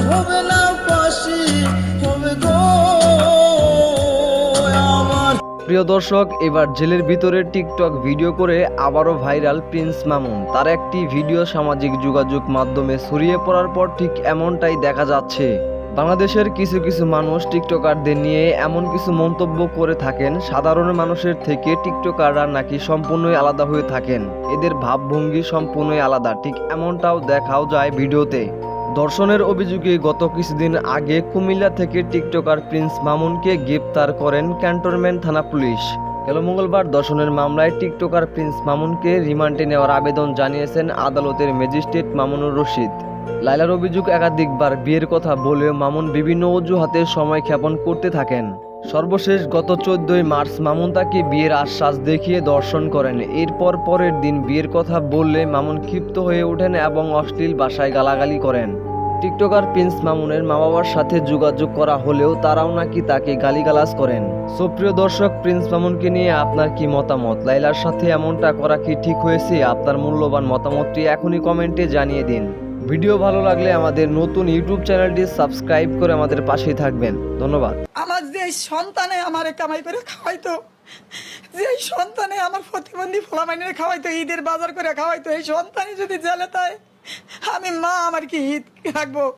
হবে না পাশে হবে গো আমার। প্রিয় দর্শক, এবার জেলের ভিতরে টিকটক ভিডিও করে আবারও ভাইরাল প্রিন্স মামুন। তার একটি ভিডিও সামাজিক যোগাযোগ মাধ্যমে ছড়িয়ে পড়ার পর ঠিক এমনটাই দেখা যাচ্ছে। বাংলাদেশের কিছু কিছু মানুষ টিকটকারদের নিয়ে এমন কিছু মন্তব্য করে থাকেন, সাধারণ মানুষের থেকে টিকটকাররা নাকি সম্পূর্ণই আলাদা হয়ে থাকেন, এদের ভাবভঙ্গি সম্পূর্ণই আলাদা, ঠিক এমনটাও দেখাও যায় ভিডিওতে। ধর্ষণের অভিযোগে গত কিছুদিন আগে কুমিল্লা থেকে টিকটকার প্রিন্স মামুনকে গ্রেপ্তার করেন ক্যান্টনমেন্ট থানা পুলিশ। গেল মঙ্গলবার ধর্ষণের মামলায় টিকটকার প্রিন্স মামুনকে রিমান্ডে নেওয়ার আবেদন জানিয়েছেন আদালতের ম্যাজিস্ট্রেট মামুনুর রশিদ। লায়লার অভিযোগ, একাধিকবার বিয়ের কথা বলেও মামুন বিভিন্ন অজুহাতে সময় ক্ষেপণ করতে থাকেন। সর্বশেষ গত 14ই মার্চ মামুন তাকে বিয়ের আশ্বাস দেখিয়ে ধর্ষণ করেন। এরপর পরের দিন বিয়ের কথা বললে মামুন ক্ষিপ্ত হয়ে ওঠেন এবং অশ্লীল ভাষায় গালাগালি করেন। টিকটকার প্রিন্স মামুনের মা বাবার সাথে যোগাযোগ করা হলেও তারাও নাকি তাকে গালিগালাজ করেন। সুপ্রিয় দর্শক, প্রিন্স মামুনকে নিয়ে আপনার কি মতামত? লায়লার সাথে এমনটা করা কি ঠিক হয়েছে? আপনার মূল্যবান মতামতটি এখনই কমেন্টে জানিয়ে দিন। ভিডিও ভালো লাগলে আমাদের নতুন ইউটিউব চ্যানেলটি সাবস্ক্রাইব করে আমাদের পাশেই থাকবেন। ধন্যবাদ। আমার যে সন্তানে আমার কামাই করে খাওয়াইতো, যে সন্তানে আমার প্রতিবন্ধী ফলামাইনের খাওয়াইতো, ঈদের বাজার করে খাওয়াইতো, এই সন্তানই যদি জেলে তাই আমি মা আমার কি ঈদ রাখবো?